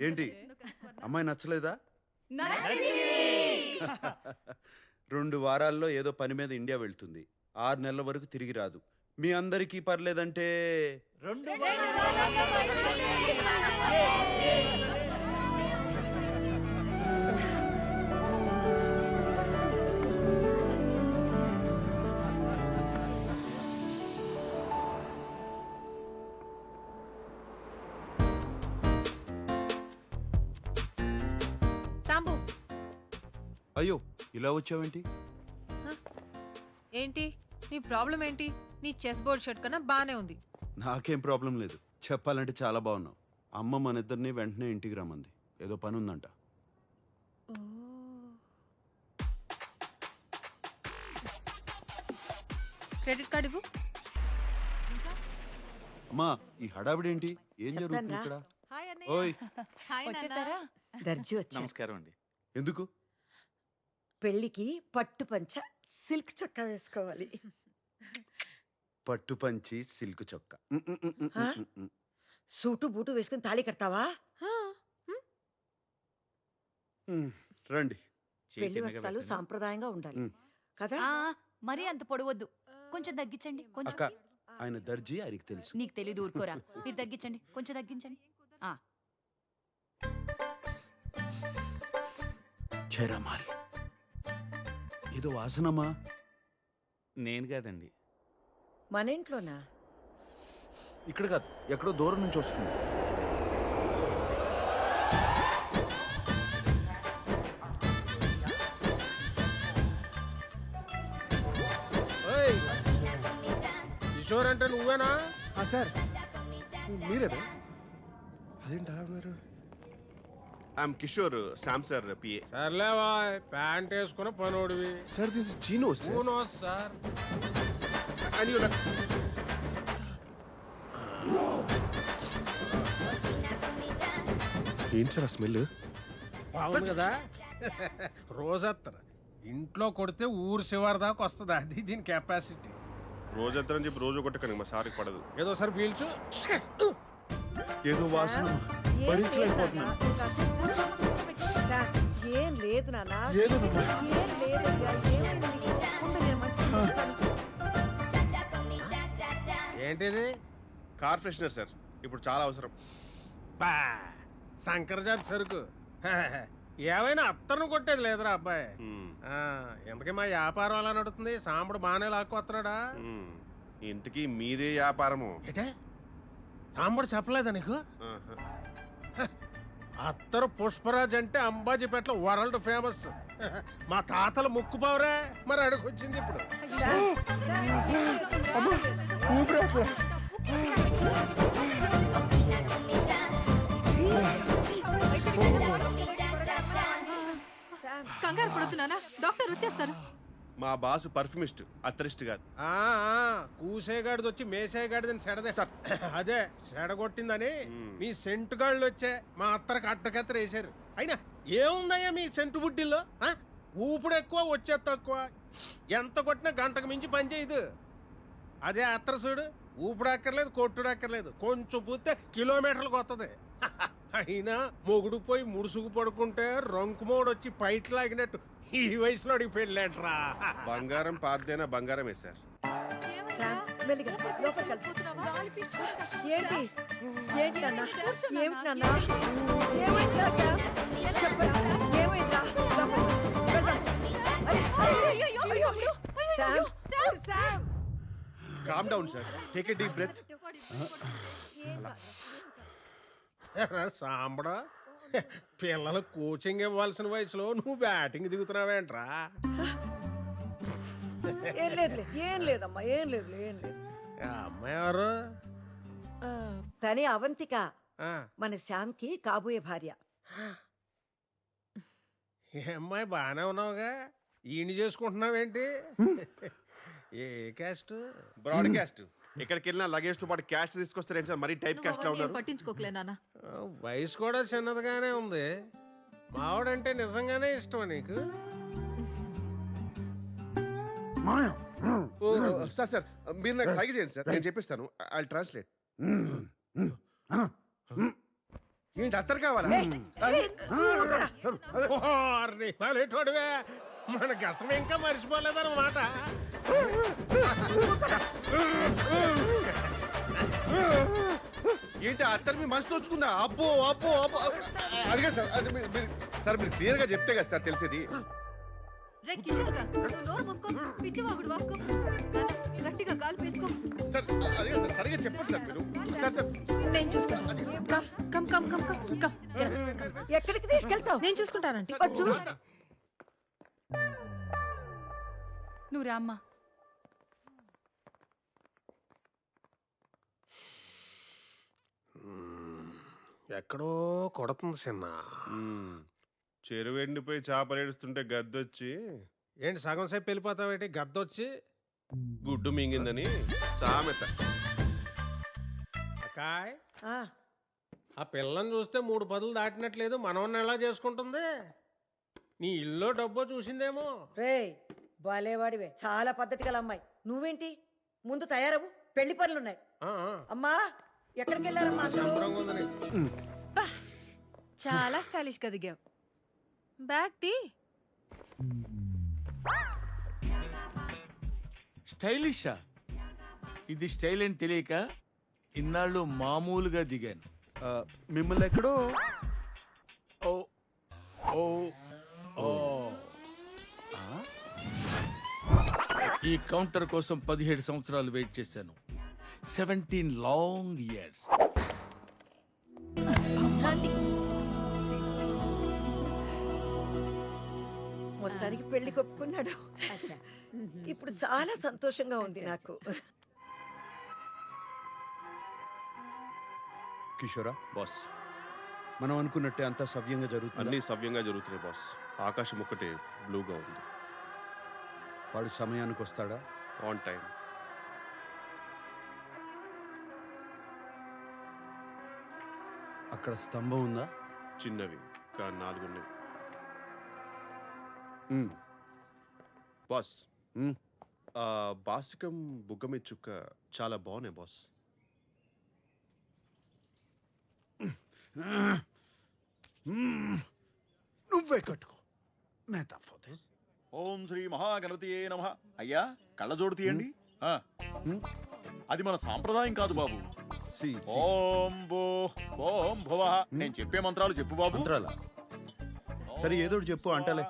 ఏంటి అమ్మాయి నచ్చలేదా? 2 వారాల్లో ఏదో పని మీద ఇండియా వెళ్తుంది. 6 నెలల వరకు తిరిగి రాదు. మీ అందరికీ పర్లేదంటే సాంబు, అయ్యో ఇలా వచ్చావేంటి? ఏంటి నీ ప్రాబ్లం ఏంటి? నీ చెస్ బోర్డ్ షర్ట్ కన్నా బానే ఉంది. నాకేం ప్రాబ్లం లేదు. చెప్పాలంటే చాలా బాగున్నావు. అమ్మ మన ఇద్దరిని వెంటనే ఇంటికి రమ్మంది. ఏదో పని ఉందంట. క్రెడిట్ కార్డు ఇవ్వు. అమ్మా ఈ హడావిడేంటి? ఏం జరుగుతుంది ఇక్కడ? ఓయ్ వచ్చేసారా? దర్జీ వచ్చా. నమస్కారం అండి. ఎందుకు? పెళ్లికి పట్టు పంచ సిల్క్ చొక్కా వేసుకోవాలి. పట్టు పంచి సిల్క్ చొక్కా. సూటు బూటు వేసుకుని తాళి కడతావా? రండి. పెళ్లి వస్త్రాలు సాంప్రదాయంగా ఉండాలి కదా? మరీ అంత పొడవద్దు, కొంచెం తగ్గించండి. కొంచెం అక్క ఆయన దర్జీ, ఆయనకి తెలుసు. నీకు తెలీదు, ఊరుకోరా. మీరు తగ్గించండి, కొంచెం తగ్గించండి. చరమాల్ ఏదో వాసనమా? నేను కాదండి. మన ఇంట్లోనా? ఇక్కడ కాదు, ఎక్కడో దూరం నుంచి వస్తుంది. కిషోర్ అంటే నువ్వేనా? సార్ మీరేనా? అదేంటి అలా ఉన్నారు? I'm Kishore, Sam sir PA. సర్లేవా, ప్యాంట్ వేసుకున్న పనోడివి. సార్ దిస్ ఇస్ చీనో సార్. సార్ ఏంటి సార్ ఆ స్మెల్? బాగుంది కదా. రోజత్తర ఇంట్లో కొడితే ఊరు శివారి దాకా వస్తుంది. అది దీని కెపాసిటీ. రోజంతా చెప్పి రోజు కొట్టకండి, మా సార్కి పడదు. ఏదో సార్ పీల్చు. ఏదో వాసన భరించలేకపోతున్నా. ఏం లేదు నాన్న. ఏంటిది? కార్ ఫ్రెషనర్ సార్, ఇప్పుడు చాలా అవసరం. బా శంకరజాతి సరుకు. ఏమైనా అత్తను కొట్టేది లేదురా అబ్బాయి. ఎందుకే మా వ్యాపారం అలా నడుతుంది? సాంబడు బాగానే లాక్కొస్తున్నాడా? ఇంతకీ మీదే వ్యాపారము? ఏటే సాంబడు చెప్పలేదా నీకు? అత్తరు పుష్పరాజ్ అంటే అంబాజీపేటలో వరల్డ్ ఫేమస్. మా తాతలు ముక్కుపోవరే, మరి అడుగొచ్చింది ఇప్పుడు. కంగారు పడుతున్నానా? డాక్టర్ వచ్చేస్తారు. మా బాసు పర్ఫ్యూమిస్ట్, అత్తరిస్ట్ కాదు. కూసేగాడిది వచ్చి మేసేగాడిదని సెడదే సార్. అదే సెడగొట్టిందని మీ సెంటు గాళ్ళు వచ్చే మా అత్తరికి అట్టకత్తర వేసారు. అయినా ఏముందయ్యా మీ సెంటు బుడ్డిల్లో? ఊపుడు ఎక్కువ, వచ్చే తక్కువ. ఎంత కొట్టినా గంటకు మించి పని చేయదు. అదే అత్తర చూడు, ఊపుడు అక్కర్లేదు, కొట్టుడు అక్కర్లేదు, కొంచెం పూస్తే కిలోమీటర్లకు వస్తుంది. అయినా మొగుడు పోయి ముడుసుకు పడుకుంటే రంకుమోడు వచ్చి పైట్ లాగినట్టు ఈ వయసులో అడిగి పెళ్ళేట్రా. బంగారం పాతదైనా బంగారమే సార్. ఏంటి ఏంటి నాన్న? ఏమిటి నాన్న? Calm down sir, take a deep breath. సాంబడా, పిల్లలకు కోచింగ్ ఇవ్వాల్సిన వయసులో నువ్వు బ్యాటింగ్ దిగుతున్నావేంట్రా? ఏం లేదమ్మా, ఏం లేదు. అమ్మాయి ఎవరు? తనే అవంతిక, మన శ్యామ్కి కాబోయే భార్య. ఏ అమ్మాయి, బాగానే ఉన్నావుగా. ఈయన చేసుకుంటున్నావేంటి? ఏ క్యాస్ట్? Broad caste. ఎక్కడికి వెళ్ళినా లగేజ్ తో పాటు క్యాష్ తీసుకొస్తారేంటి సార్? మరీ టైప్ క్యాస్ట్ లా ఉన్నారు. పట్టించుకోకలే నాన్న. వయసు కూడా చిన్నదిగానే ఉంది. మావాడంటే నిజంగానే ఇష్టమా నీకు? సార్ సార్ మీరు నాకు సైగ చేయండి సార్, నేను చెప్పిస్తాను. I translate. ఏంటి అత్తరు కావాలా ఓర్ని పల్లెటూడివే, మన గతం ఇంకా మర్చిపోలేదన్నమాట. ఏంటి అత్తరు మీ మనసు తోచుకుందా? అబ్బో అబ్బో అబ్బో అదిగా సార్ సార్ మీరు క్లియర్ గా చెప్తే కదా సార్ తెలిసేది. రే కిషోర్ గా, నువ్వు నోరు మూసుకో, పిచ్చివాగుడు వాక్కో. నాన్న, గట్టిగా కాలు పీల్చుకో. సార్ అదిగా సార్ సరిగా చెప్పండి సార్ మీరు. సార్ సార్ నేను చూసుకుంటాను. Come come come come come. ఎక్కడికి తీసుకెళ్తావు? నేను చూసుకుంటానంటే. వచ్చు. నువ్వు రామ్మా. ఎక్కడో కొడుతుంది చిన్న. చెరువు ఎండిపోయి చేపలేడుస్తుంటే గద్దొచ్చి ఏంటి సగం సేపు వెళ్ళిపోతావేంటి? గద్దొచ్చి గుడ్డు మింగిందని సామెత. అకాయ్, ఆ, ఆ పిల్లని చూస్తే 3 పదులు దాటినట్లేదు. మనవన్ని ఎలా చేసుకుంటుంది? నీ ఇల్లు డబ్బో చూసిందేమో. రేయ్ బాలేవాడివే, చాలా పద్ధతి గల అమ్మాయి. నువ్వేంటి ముందు తయారవు, పెళ్లి పనులున్నాయి. ఆ, ఆ. అమ్మా ఎక్కడికి వెళ్ళారమ్మా అందరూ? శుభ్రంగా ఉంది నీకు. చాలా స్టైలిష్ గా దిగావు. బ్యాగ్ తీ. స్టైలిషా? ఇది స్టైల్ అని తెలియక ఇన్నాళ్ళు మామూలుగా దిగాను. ఆ, మిమ్మల్ని ఎక్కడో ఓ ఓ ఓ ఈ కౌంటర్ కోసం 17 సంవత్సరాలు వెయిట్ చేశాను. 17 లాంగ్ ఇయర్స్. మొత్తానికి పెళ్లి కొప్పుకున్నాడు. ఇప్పుడు చాలా సంతోషంగా ఉంది నాకు. కిషోరా, బాస్, మనం అనుకున్నట్టే అంతా సవ్యంగా జరుగుతుంది. అన్నీ సవ్యంగా జరుగుతున్నాయి బాస్. ఆకాశం ఒక్కటే బ్లూగా ఉంది. వాడు సమయానికి వస్తాడా? On time. అక్కడ స్తంభం ఉందా? చిన్నవి కానీ 4 ఉన్నాయి. ఉమ్, బాస్, ఉమ్. బాసికం బుగ్గ మీద చుక్క చాలా బాగున్నాయి బాస్. నువ్వే కట్టుకో. మేతా ఫోటోస్. ఓం శ్రీ మహాగణపతియే నమః. అయ్యా కళ్ళజోడు తీయండి. అది మన సాంప్రదాయం కాదు బాబు. ఓం భూ ఓం భువః. నేను చెప్పే మంత్రాలు చెప్పు బాబు. మంత్రాలా? సరే ఏదో ఒకటి చెప్పు అంటలే.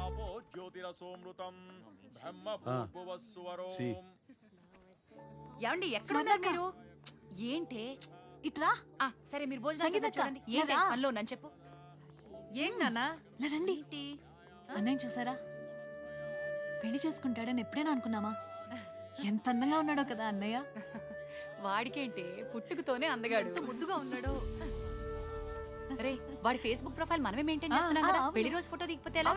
ఆపో జ్యోతిరసోమృతం బ్రహ్మ భూర్భువస్సువరోం. సి. ఏమండి ఎక్కడున్నారు మీరు? ఏంటే ఇట్రా. సరే మీరు భోజనం చూడండి. ఏంటి పనిలో నన్ను చెప్పు. ఏంటి నాన్న? రండి. అన్నయ్య చూసారా? పెళ్లి చేసుకుంటాడని ఎప్పుడైనా అనుకున్నామా? ఎంత అందంగా ఉన్నాడో కదా అన్నయ్య. వాడికేంటే పుట్టుకతోనే అందగాడు. ముద్దుగా ఉన్నాడు. రే వాడి ఫేస్బుక్ ప్రొఫైల్ మనమే మెయింటైన్ చేస్తున్నాం కదా. పెళ్లి రోజు ఫోటో దిగిపోతే ఎలా?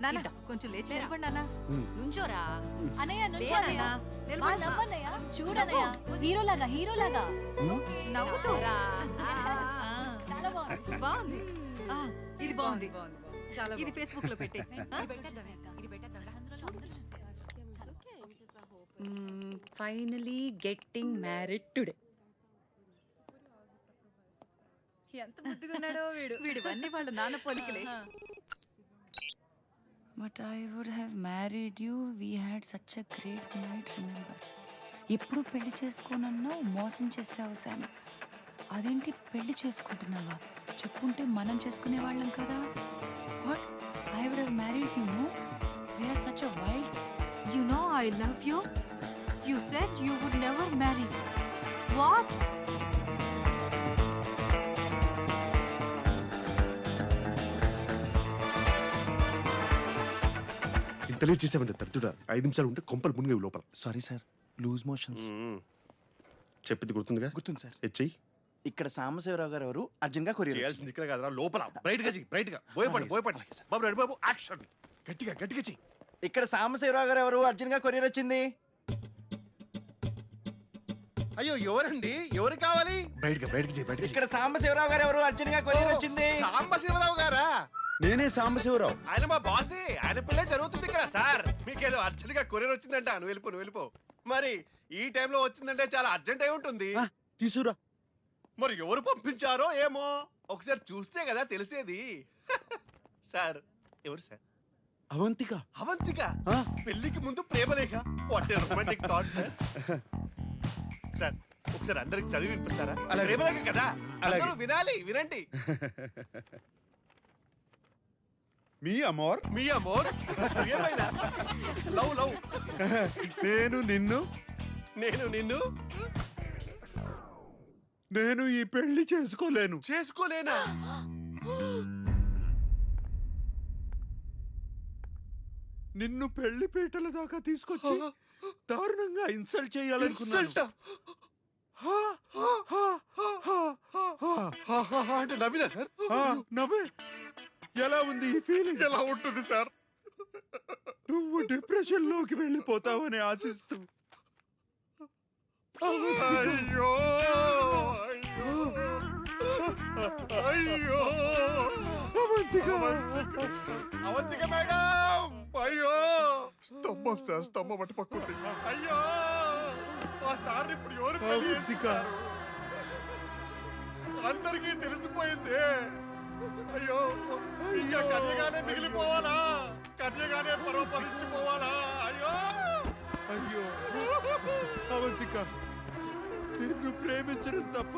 నాన్న కొంచెం లేచి నిలబడి నాన్న. నుంచోరా. అన్నయ్య లే నుంచో నాన్న. వాళ్ళు నవ్వన్నయ్య. చూడన్నయ్య హీరోలాగా నవ్వుతూ రా. చాలా బాగుంది. బాగుంది. ఇది బాగుంది. చాలా ఇది ఫేస్బుక్ లో పెట్టే. Finally getting married today. ఎంత ముద్దుగా ఉన్నాడో వీడు. వీడివన్నీ వాళ్ళ నాన్న పోలికలే. But I would have married you. We had such a great night. Remember. ఎప్పుడు పెళ్లి చేసుకోనన్నావు, మోసం చేసావు శామ్. అదేంటి పెళ్లి చేసుకుంటున్నావా? చెప్పుంటే మనం చేసుకునే వాళ్ళం కదా. What? I would have married you. No, we're such a wild. You know I love you. You said you would never marry. What? ఇంత లేట్ చేసామంటే తరచుడా 5 నిమిషాలు ఉంటే కొంపలు మునిగేవి లోపల. Sorry sir, loose motions. చెప్పింది గుర్తుందిగా? గుర్తుంది సార్. హెచ్ఐ ఇక్కడ సాంబశివరావు గారు ఎవరు అర్జున్ గా కొరియర్ చేయాల్సింది ఇక్కడ కాదురా, లోపల బ్రైట్ గా చెయ్యి, బ్రైట్ గా. భయపడి బాబు రెడీ బాబు, యాక్షన్. గట్టిగా గట్టిగా చెయ్యి. ఇక్కడ సాంబశివరావు గారు ఎవరు? అర్జున్ గా కొరియర్ వచ్చింది. అయ్యో ఎవరండి? ఎవరు కావాలి? బయటికి ఇక్కడ సాంబశివరావు గారు ఎవరు? అర్జున్ గా కొరియర్ వచ్చింది. సాంబశివరావు గారా? నేనే సాంబశివరావు. ఆయన మా బాసే. ఆయన పిల్లే జరుగుతుంది కదా సార్. మీకేదో అర్జెంట్ గా కొరియర్ వచ్చిందంట. నువ్వు వెళ్ళిపో. మరి ఈ టైంలో వచ్చిందంటే చాలా అర్జెంట్ అయి ఉంటుంది. తీసురా. మరి ఎవరు పంపించారో ఏమో ఒకసారి చూస్తే కదా తెలిసేది. సార్ ఎవరు సార్? అవంతిక. అవంతిక పెళ్లికి ముందు ప్రేమలేఖ. What a romantic thought sir. Sir ఒకసారి అందరికి చదివి వినిపిస్తారా? ప్రేమలేఖ కదా, అందరూ వినాలి. వినండి. మీ అమోర్ ప్రియమైన లవ్ నేను నిన్ను నేను ఈ పెళ్లి చేసుకోలేనా? నిన్ను పెళ్లి పీటల దాకా తీసుకొచ్చి దారుణంగా ఇన్సల్ట్ చేయాలనుకున్నాను. అంటే నవ్వినా సార్? నవ్వే. ఎలా ఉంది ఈ ఫీలింగ్? ఎలా ఉంటుంది సార్? నువ్వు డిప్రెషన్ లోకి వెళ్ళిపోతావని ఆశిస్తూ. అయ్యో అవంతిక మేడం. అయ్యో స్తంభం సార్, స్తంభం అటు పక్కుంది. అయ్యో ఆ సార్ ఇప్పుడు ఎవరు? అందరికీ తెలిసిపోయింది. అయ్యో ఇంకా కన్యగానే మిగిలిపోవాలా? కన్యగానే పరోపరించిపోవాలా? అయ్యో అవంతిక, నిన్ను ప్రేమించడం తప్ప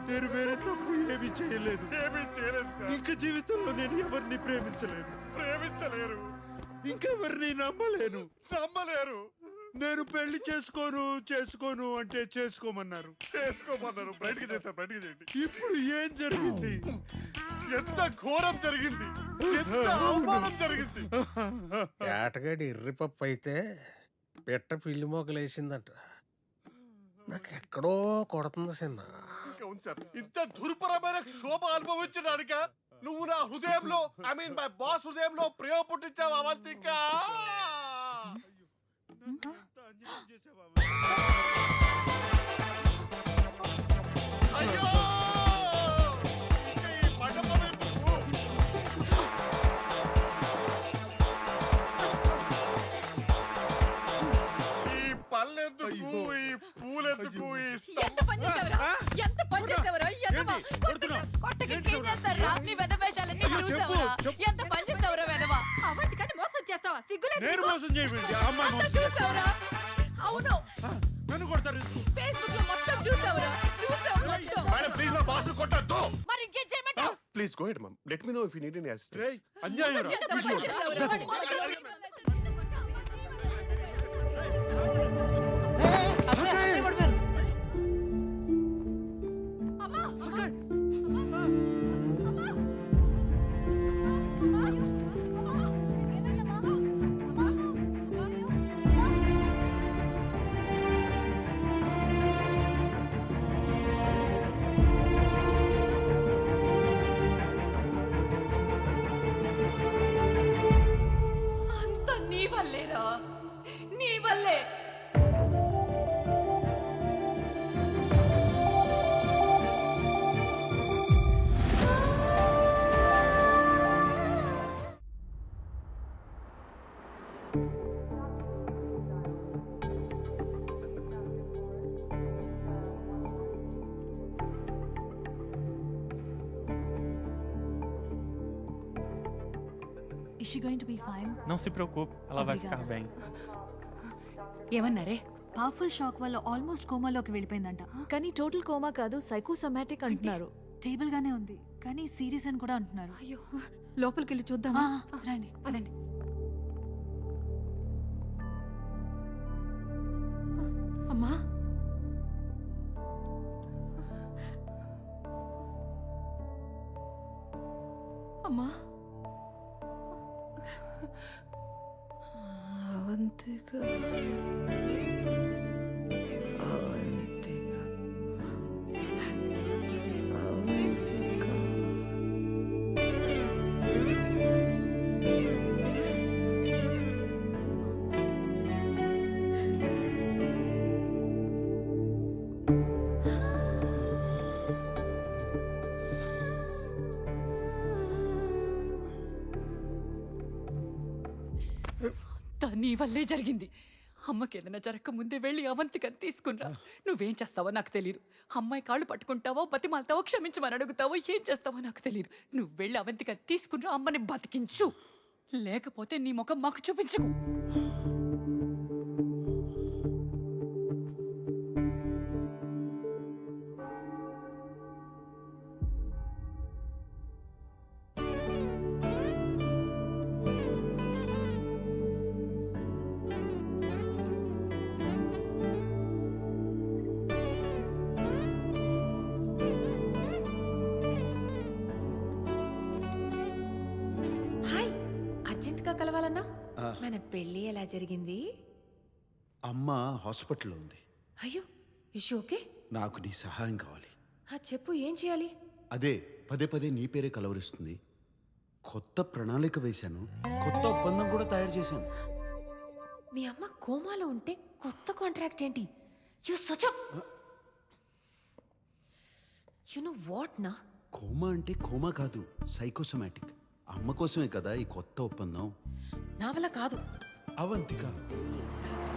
నేను వేరే తప్పు ఏమీ చేయలేదు సార్. ఇంకా జీవితంలో నేను ఎవరిని ప్రేమించలేరు. ఇంకెవరిని నమ్మలేరు. నేను పెళ్లి చేసుకోను అంటే చేసుకోమన్నారు. బయటికి చేయండి. ఇప్పుడు ఏం జరిగింది? ఎంత ఘోరం జరిగింది, ఎంత అవమానం జరిగింది. ఏటగాడి ఎర్రిపప్పు అయితే పెట్ట పిల్లి మొగలేసిందంట. నాకు ఎక్కడో కొడుతుంది చిన్న. ఇంత దుర్భరమైన క్షోభ అనుభవించడానిక నువ్వు నా హృదయంలో, ఐ మీన్ మై బాస్ హృదయంలో ప్రేమ పుట్టించావు అవంతిక. అయ్యో ఈ మండపం ఎందుకు? ఈ పళ్ళెందుకు? ఈ పూలెందుకు? ఎంత పని చేసావరా? ఎంత పని చేసావరా వెధవా? అవంతికని మోసం చేస్తావా? సిగ్గులేదు. నేను మోసం చేయమండి. అమ్మాయి చూసావరా? అవును, నన్ను కొడతారు. ఫేస్బుక్ లో మొత్తం చూసావరా? మేడం ప్లీజ్ మా బాస్ కొట్టద్దు. మరి ఇంకేం చేయమంటావు? Please go ahead. Let me know if you need any assistance. అన్యాయం రా. ఎంత పని చేసావరా? అంత నీ వల్లేరా, నీ వల్లే. Is she going to be fine? Não se preocupe, ela vai ficar bem. ఏమన్నారే? పవర్ఫుల్ షాక్ వల్ల ఆల్మోస్ట్ కోమాలోకి వెళ్ళిపోయిందంట. కానీ టోటల్ కోమా కాదు, సైకోసోమాటిక్ అంటున్నారు. స్టేబుల్ గానే ఉంది కానీ సీరియస్ అని కూడా అంటున్నారు. అయ్యో, లోపలికి వెళ్ళి చూద్దామా? రండి పదండి. అమ్మా, అమ్మా. అవంతిక, ఇదంతా నీ వల్లే జరిగింది. అమ్మకి ఏదైనా జరగక ముందే వెళ్ళి అవంతికని తీసుకున్నా. నువ్వేం చేస్తావో నాకు తెలియదు. అమ్మాయి కాళ్ళు పట్టుకుంటావో, బతిమాలతావో, క్షమించమని అడుగుతావో, ఏం చేస్తావో నాకు తెలియదు. నువ్వు వెళ్ళి అవంతికని తీసుకున్నా, అమ్మని బతికించు. లేకపోతే నీ ముఖం మాకు చూపించకు. కలవాలన్నా మన పెళ్లి ఎలా జరిగింది? అమ్మ హాస్పిటల్లో ఉంది. అయ్యో, ఇష్యూ ఓకే? నాకు నీ సహాయం కావాలి. చెప్పు, ఏం చేయాలి? అదే పదే పదే నీ పేరే కలవరిస్తుంది. కొత్త ప్రణాళిక వేశాను, కొత్త ఒప్పందం కూడా తయారు చేశాను. మీ అమ్మ కోమాలో ఉంటే కొత్త కాంట్రాక్ట్ ఏంటి? యు నో వాట్ నా? కోమా అంటే కోమా కాదు, సైకోసోమాటిక్. అమ్మ కోసమే కదా ఈ కొత్త ఒప్పందం. నా వల్ల కాదు. అవంతిక,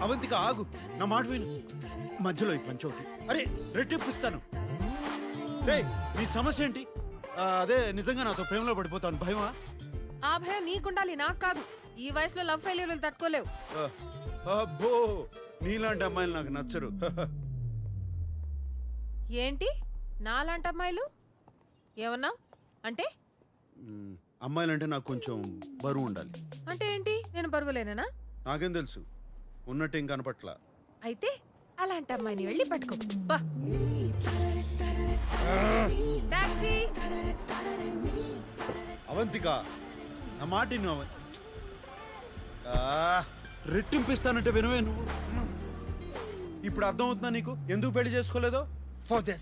అవంతిక ఆగు, నా మాట విను. మధ్యలో ఈ పంచోకి అరే రెట్టిప్పిస్తాను. నీ సమస్య ఏంటి? అదే నిజంగా నాతో ప్రేమలో పడిపోతాను భయమా? ఆ భయం నీకుండాలి, నాకు కాదు. ఈ వయసులో లవ్ ఫెయిల్యూర్లు తట్టుకోలేవు. అబ్బో, నీలాంటి అమ్మాయిలు నాకు నచ్చరు. ఏంటి నాలాంటి అమ్మాయిలు? ఏమన్నా అంటే? అమ్మాయిలంటే నాకు కొంచెం బరువు ఉండాలి. అంటే ఏంటి? నేను బరువులేనా? నాకేం తెలుసు, ఉన్నట్టేం కనపట్ల. అయితే అలాంటి అమ్మాయిని వెళ్ళి పట్టుకో. టాక్సీ. అవంతిక, నా మాట నువ్వు రెట్టింపిస్తానంటే వినవే నువ్వు. ఇప్పుడు అర్థమవుతుందా నీకు ఎందుకు పెళ్లి చేసుకోలేదో? For this